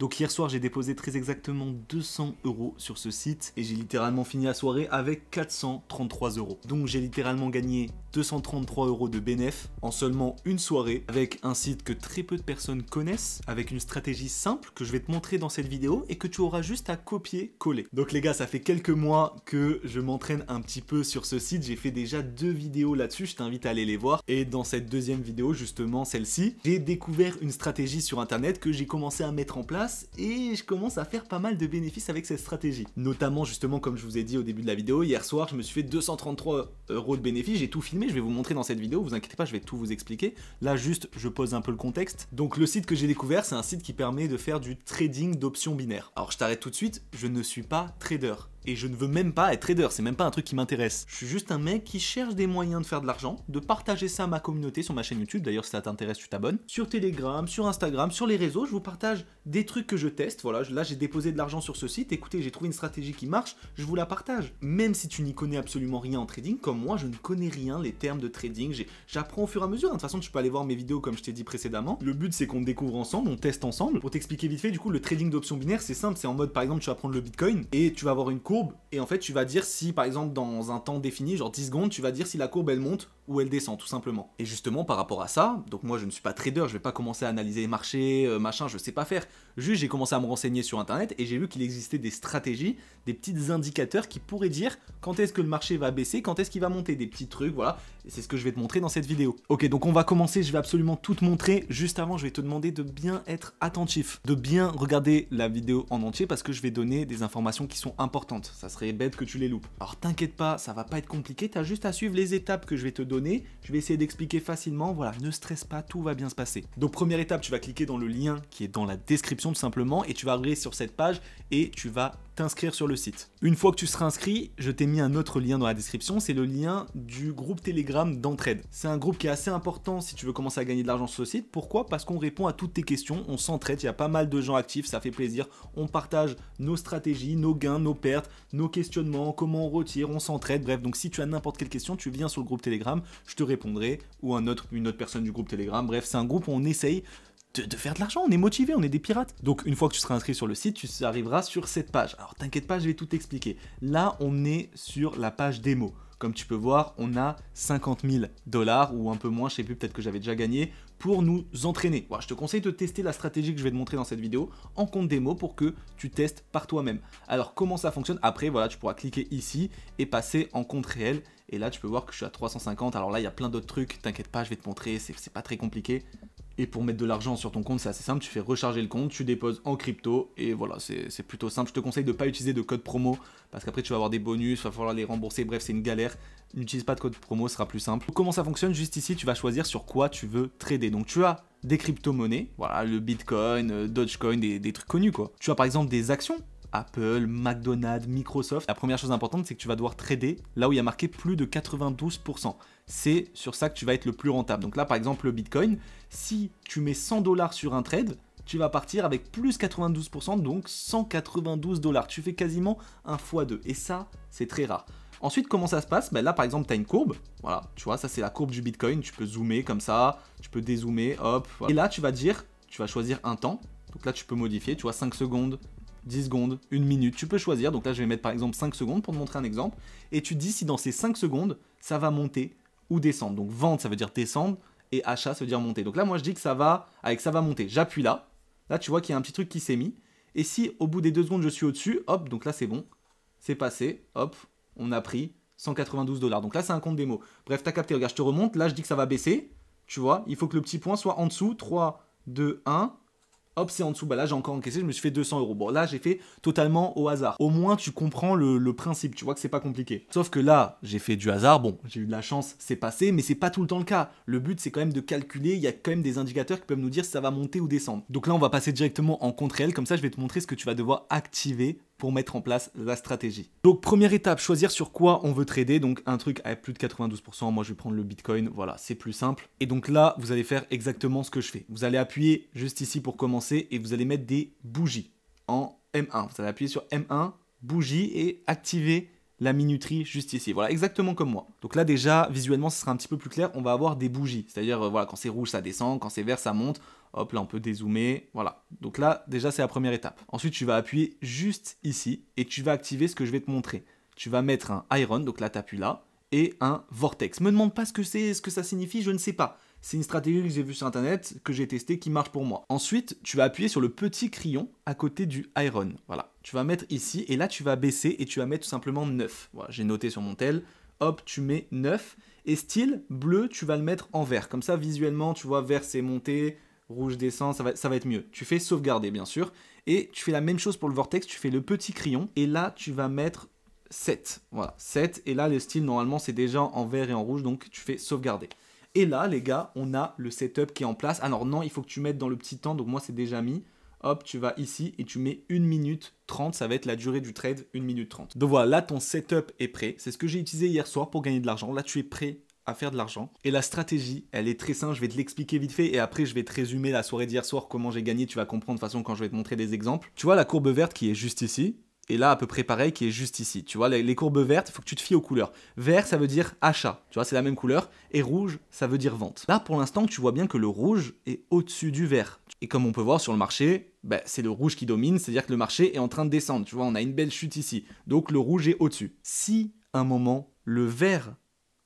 Donc hier soir, j'ai déposé très exactement 200 € sur ce site et j'ai littéralement fini la soirée avec 433 €. Donc j'ai littéralement gagné 233 € de bénéf en seulement une soirée avec un site que très peu de personnes connaissent, avec une stratégie simple que je vais te montrer dans cette vidéo et que tu auras juste à copier-coller. Donc les gars, ça fait quelques mois que je m'entraîne un petit peu sur ce site. J'ai fait déjà 2 vidéos là-dessus, je t'invite à aller les voir. Et dans cette deuxième vidéo, justement celle-ci, j'ai découvert une stratégie sur internet que j'ai commencé à mettre en place et je commence à faire pas mal de bénéfices avec cette stratégie. Notamment justement comme je vous ai dit au début de la vidéo, hier soir je me suis fait 233 € de bénéfices, j'ai tout filmé, je vais vous montrer dans cette vidéo, vous inquiétez pas, je vais tout vous expliquer. Là juste je pose un peu le contexte. Donc le site que j'ai découvert, c'est un site qui permet de faire du trading d'options binaires. Alors je t'arrête tout de suite, je ne suis pas trader. Et je ne veux même pas être trader, c'est même pas un truc qui m'intéresse. Je suis juste un mec qui cherche des moyens de faire de l'argent, de partager ça à ma communauté sur ma chaîne YouTube. D'ailleurs, si ça t'intéresse, tu t'abonnes. Sur Telegram, sur Instagram, sur les réseaux, je vous partage des trucs que je teste. Voilà, là j'ai déposé de l'argent sur ce site. Écoutez, j'ai trouvé une stratégie qui marche, je vous la partage. Même si tu n'y connais absolument rien en trading, comme moi, je ne connais rien, les termes de trading. J'apprends au fur et à mesure. De toute façon, tu peux aller voir mes vidéos comme je t'ai dit précédemment. Le but, c'est qu'on découvre ensemble, on teste ensemble. Pour t'expliquer vite fait, du coup, le trading d'options binaires, c'est simple. C'est en mode, par exemple, tu vas prendre le Bitcoin et tu vas avoir une courbe. Et en fait, tu vas dire si, par exemple, dans un temps défini, genre 10 secondes, tu vas dire si la courbe, elle monte ou elle descend, tout simplement. Et justement, par rapport à ça, donc moi, je ne suis pas trader, je vais pas commencer à analyser les marchés, machin, je sais pas faire. Juste, j'ai commencé à me renseigner sur Internet et j'ai vu qu'il existait des stratégies, des petits indicateurs qui pourraient dire quand est-ce que le marché va baisser, quand est-ce qu'il va monter, des petits trucs, voilà. Et c'est ce que je vais te montrer dans cette vidéo. Ok, donc on va commencer, je vais absolument tout te montrer. Juste avant, je vais te demander de bien être attentif, de bien regarder la vidéo en entier parce que je vais donner des informations qui sont importantes. Ça serait bête que tu les loupes. Alors t'inquiète pas, ça va pas être compliqué, t'as juste à suivre les étapes que je vais te donner. Je vais essayer d'expliquer facilement, voilà, ne stresse pas, tout va bien se passer. Donc première étape, tu vas cliquer dans le lien qui est dans la description tout simplement et tu vas arriver sur cette page et tu vas t'inscrire sur le site. Une fois que tu seras inscrit, je t'ai mis un autre lien dans la description, c'est le lien du groupe Telegram d'entraide. C'est un groupe qui est assez important si tu veux commencer à gagner de l'argent sur ce site. Pourquoi? Parce qu'on répond à toutes tes questions, on s'entraide, il y a pas mal de gens actifs, ça fait plaisir. On partage nos stratégies, nos gains, nos pertes, nos questionnements, comment on retire, on s'entraide, bref. Donc si tu as n'importe quelle question, tu viens sur le groupe Telegram, je te répondrai, ou une autre personne du groupe Telegram. Bref, c'est un groupe où on essaye de faire de l'argent, on est motivé, on est des pirates. Donc une fois que tu seras inscrit sur le site, tu arriveras sur cette page. Alors t'inquiète pas, je vais tout expliquer. Là, on est sur la page démo. Comme tu peux voir, on a 50 000 $ ou un peu moins, je sais plus, peut-être que j'avais déjà gagné, pour nous entraîner. Voilà, je te conseille de tester la stratégie que je vais te montrer dans cette vidéo en compte démo pour que tu testes par toi-même. Alors comment ça fonctionne? Après, voilà, tu pourras cliquer ici et passer en compte réel. Et là, tu peux voir que je suis à 350. Alors là, il y a plein d'autres trucs, t'inquiète pas, je vais te montrer, c'est pas très compliqué. Et pour mettre de l'argent sur ton compte, c'est assez simple, tu fais recharger le compte, tu déposes en crypto et voilà, c'est plutôt simple. Je te conseille de ne pas utiliser de code promo parce qu'après tu vas avoir des bonus, il va falloir les rembourser, bref c'est une galère. N'utilise pas de code promo, ce sera plus simple. Comment ça fonctionne? Juste ici, tu vas choisir sur quoi tu veux trader. Donc tu as des crypto-monnaies, voilà, le Bitcoin, Dogecoin, des trucs connus quoi. Tu as par exemple des actions. Apple, McDonald's, Microsoft. La première chose importante, c'est que tu vas devoir trader là où il y a marqué plus de 92%. C'est sur ça que tu vas être le plus rentable. Donc là, par exemple, le Bitcoin, si tu mets 100 $ sur un trade, tu vas partir avec plus 92%, donc 192 $. Tu fais quasiment un x2. Et ça, c'est très rare. Ensuite, comment ça se passe? Ben là, par exemple, tu as une courbe. Voilà, tu vois, ça, c'est la courbe du Bitcoin. Tu peux zoomer comme ça, tu peux dézoomer, hop. Voilà. Et là, tu vas choisir un temps. Donc là, tu peux modifier, tu vois, 5 secondes. 10 secondes, 1 minute, tu peux choisir. Donc là, je vais mettre par exemple 5 secondes pour te montrer un exemple. Et tu dis si dans ces 5 secondes, ça va monter ou descendre. Donc vente, ça veut dire descendre et achat, ça veut dire monter. Donc là, moi, je dis que ça va monter. J'appuie là. Là, tu vois qu'il y a un petit truc qui s'est mis. Et si au bout des 2 secondes, je suis au-dessus, hop, donc là, c'est bon. C'est passé, hop, on a pris 192 $. Donc là, c'est un compte démo. Bref, t'as capté, regarde, je te remonte. Là, je dis que ça va baisser. Tu vois, il faut que le petit point soit en dessous. 3, 2, 1. Hop, c'est en dessous. Bah là, j'ai encore encaissé, je me suis fait 200 €. Bon, là, j'ai fait totalement au hasard. Au moins, tu comprends le principe. Tu vois que c'est pas compliqué. Sauf que là, j'ai fait du hasard. Bon, j'ai eu de la chance, c'est passé, mais c'est pas tout le temps le cas. Le but, c'est quand même de calculer. Il y a quand même des indicateurs qui peuvent nous dire si ça va monter ou descendre. Donc là, on va passer directement en compte réel. Comme ça, je vais te montrer ce que tu vas devoir activer pour mettre en place la stratégie. Donc première étape, choisir sur quoi on veut trader. Donc un truc avec plus de 92%, moi je vais prendre le Bitcoin, voilà, c'est plus simple. Et donc là, vous allez faire exactement ce que je fais. Vous allez appuyer juste ici pour commencer et vous allez mettre des bougies en M1. Vous allez appuyer sur M1, bougie et activer la minuterie juste ici. Voilà, exactement comme moi. Donc là déjà, visuellement, ce sera un petit peu plus clair. On va avoir des bougies. C'est-à-dire, voilà, quand c'est rouge, ça descend. Quand c'est vert, ça monte. Hop, là, on peut dézoomer. Voilà. Donc là, déjà, c'est la première étape. Ensuite, tu vas appuyer juste ici et tu vas activer ce que je vais te montrer. Tu vas mettre un Iron, donc là, tu appuies là, et un Vortex. Me demande pas ce que c'est, ce que ça signifie, je ne sais pas. C'est une stratégie que j'ai vue sur internet, que j'ai testée, qui marche pour moi. Ensuite, tu vas appuyer sur le petit crayon à côté du Iron. Voilà. Tu vas mettre ici, et là, tu vas baisser et tu vas mettre tout simplement 9. Voilà, j'ai noté sur mon tel. Hop, tu mets 9. Et style bleu, tu vas le mettre en vert. Comme ça, visuellement, tu vois, vert, c'est monté. Rouge descend, ça va être mieux. Tu fais sauvegarder, bien sûr. Et tu fais la même chose pour le vortex, tu fais le petit crayon. Et là, tu vas mettre 7. Voilà, 7. Et là, le style, normalement, c'est déjà en vert et en rouge, donc tu fais sauvegarder. Et là, les gars, on a le setup qui est en place. Alors non, il faut que tu mettes dans le petit temps, donc moi, c'est déjà mis. Hop, tu vas ici et tu mets 1 minute 30, ça va être la durée du trade, 1 minute 30. Donc voilà, là, ton setup est prêt. C'est ce que j'ai utilisé hier soir pour gagner de l'argent. Là, tu es prêt à faire de l'argent. Et la stratégie, elle est très simple, je vais te l'expliquer vite fait et après je vais te résumer la soirée d'hier soir, comment j'ai gagné, tu vas comprendre de toute façon quand je vais te montrer des exemples. Tu vois la courbe verte qui est juste ici, et là à peu près pareil qui est juste ici. Tu vois les courbes vertes, il faut que tu te fies aux couleurs. Vert ça veut dire achat, tu vois c'est la même couleur, et rouge ça veut dire vente. Là pour l'instant tu vois bien que le rouge est au-dessus du vert. Et comme on peut voir sur le marché, c'est le rouge qui domine, c'est-à-dire que le marché est en train de descendre. Tu vois, on a une belle chute ici. Donc le rouge est au-dessus. Si à un moment le vert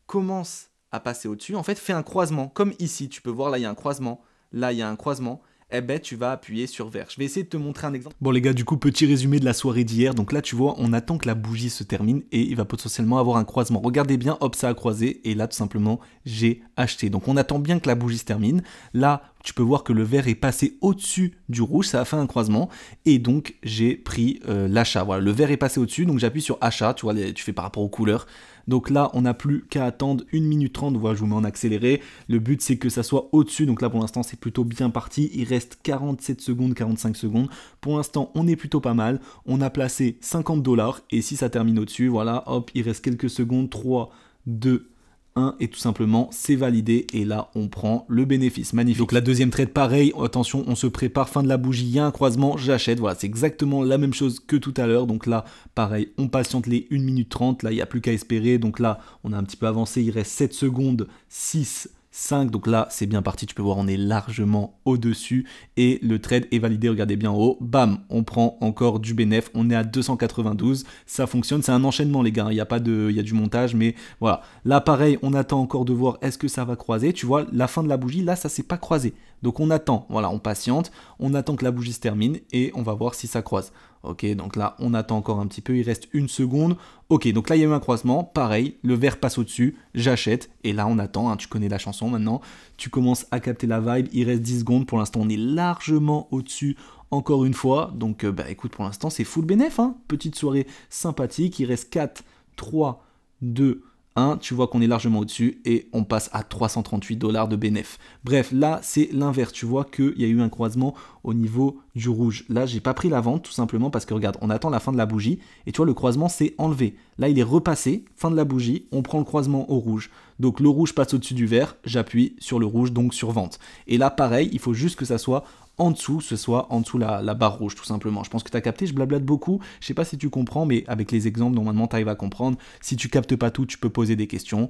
commence à passer au-dessus, en fait, fais un croisement. Comme ici, tu peux voir, là, il y a un croisement. Là, il y a un croisement. Eh ben, tu vas appuyer sur vert. Je vais essayer de te montrer un exemple. Bon, les gars, du coup, petit résumé de la soirée d'hier. Donc là, tu vois, on attend que la bougie se termine et il va potentiellement avoir un croisement. Regardez bien, hop, ça a croisé. Et là, tout simplement, j'ai acheté. Donc, on attend bien que la bougie se termine. Là, tu peux voir que le vert est passé au-dessus du rouge. Ça a fait un croisement. Et donc, j'ai pris l'achat. Voilà, le vert est passé au-dessus. Donc, j'appuie sur achat. Tu vois, tu fais par rapport aux couleurs. Donc là, on n'a plus qu'à attendre 1 minute 30. Voilà, je vous mets en accéléré. Le but, c'est que ça soit au-dessus. Donc là, pour l'instant, c'est plutôt bien parti. Il reste 47 secondes, 45 secondes. Pour l'instant, on est plutôt pas mal. On a placé 50 $. Et si ça termine au-dessus, voilà, hop, il reste quelques secondes. 3, 2, 1 et tout simplement c'est validé et là on prend le bénéfice, magnifique. Donc la deuxième trade pareil, attention on se prépare, fin de la bougie, il y a un croisement, j'achète, voilà c'est exactement la même chose que tout à l'heure. Donc là pareil, on patiente les 1 minute 30, là il n'y a plus qu'à espérer. Donc là on a un petit peu avancé, il reste 7 secondes, 6, 5, donc là c'est bien parti, tu peux voir on est largement au-dessus et le trade est validé, regardez bien en haut, bam, on prend encore du bénéf, on est à 292, ça fonctionne, c'est un enchaînement les gars, il y a du montage mais voilà. Là pareil, on attend encore de voir est-ce que ça va croiser, tu vois la fin de la bougie, là ça s'est pas croisé, donc on attend, voilà on patiente, on attend que la bougie se termine et on va voir si ça croise. Ok, donc là, on attend encore un petit peu, il reste 1 seconde. Ok, donc là, il y a eu un croisement, pareil, le vert passe au-dessus, j'achète, et là, on attend, hein, tu connais la chanson maintenant, tu commences à capter la vibe, il reste 10 secondes, pour l'instant, on est largement au-dessus, encore une fois, donc écoute, pour l'instant, c'est full bénéf, hein, petite soirée sympathique, il reste 4, 3, 2, 1, tu vois qu'on est largement au-dessus et on passe à 338 $ de bénéf. Bref, là, c'est l'inverse. Tu vois qu'il y a eu un croisement au niveau du rouge. Là, j'ai pas pris la vente tout simplement parce que regarde, on attend la fin de la bougie et tu vois, le croisement s'est enlevé. Là, il est repassé, fin de la bougie, on prend le croisement au rouge. Donc, le rouge passe au-dessus du vert, j'appuie sur le rouge, donc sur vente. Et là, pareil, il faut juste que ça soit en dessous, ce soit en dessous la barre rouge tout simplement. Je pense que tu as capté, je blablate beaucoup, je sais pas si tu comprends, mais avec les exemples, normalement tu arrives à comprendre. Si tu captes pas tout, tu peux poser des questions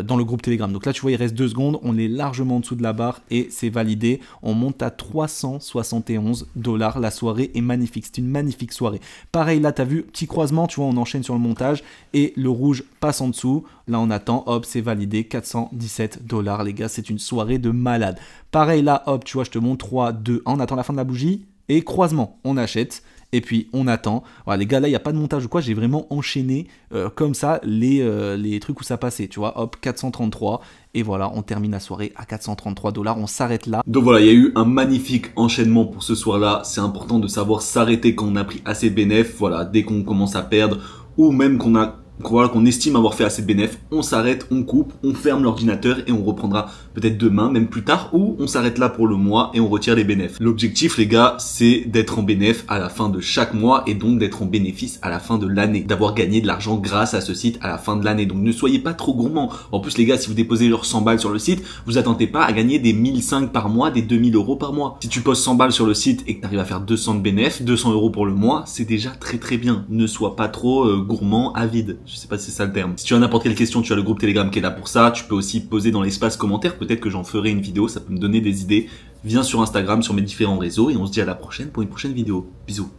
dans le groupe Telegram. Donc là tu vois, il reste 2 secondes, on est largement en dessous de la barre et c'est validé. On monte à 371 $, la soirée est magnifique, c'est une magnifique soirée. Pareil là, tu as vu, petit croisement, tu vois, on enchaîne sur le montage et le rouge passe en dessous. Là on attend, hop, c'est validé, 417 $ les gars, c'est une soirée de malade. Pareil là, hop, tu vois, je te montre 3, 2, 1, on attend la fin de la bougie et croisement, on achète et puis on attend. Voilà les gars, là il n'y a pas de montage ou quoi, j'ai vraiment enchaîné comme ça les trucs où ça passait, tu vois, hop, 433 et voilà, on termine la soirée à 433 $, on s'arrête là. Donc voilà, il y a eu un magnifique enchaînement pour ce soir-là, c'est important de savoir s'arrêter quand on a pris assez de bénéf, voilà, dès qu'on commence à perdre ou même qu'on estime avoir fait assez de bénéf, on s'arrête, on coupe, on ferme l'ordinateur et on reprendra peut-être demain, même plus tard, ou on s'arrête là pour le mois et on retire les bénéfices. L'objectif les gars, c'est d'être en bénéf à la fin de chaque mois et donc d'être en bénéfice à la fin de l'année, d'avoir gagné de l'argent grâce à ce site à la fin de l'année. Donc ne soyez pas trop gourmands. En plus les gars, si vous déposez genre 100 balles sur le site, vous attendez pas à gagner des 1005 par mois, des 2000 € par mois. Si tu poses 100 balles sur le site et que tu arrives à faire 200 de bénéf, 200 € pour le mois, c'est déjà très très bien. Ne sois pas trop gourmand, avide. Je sais pas si c'est ça le terme. Si tu as n'importe quelle question, tu as le groupe Telegram qui est là pour ça. Tu peux aussi poser dans l'espace commentaire. Peut-être que j'en ferai une vidéo, ça peut me donner des idées. viens sur Instagram, sur mes différents réseaux et on se dit à la prochaine pour une prochaine vidéo. Bisous.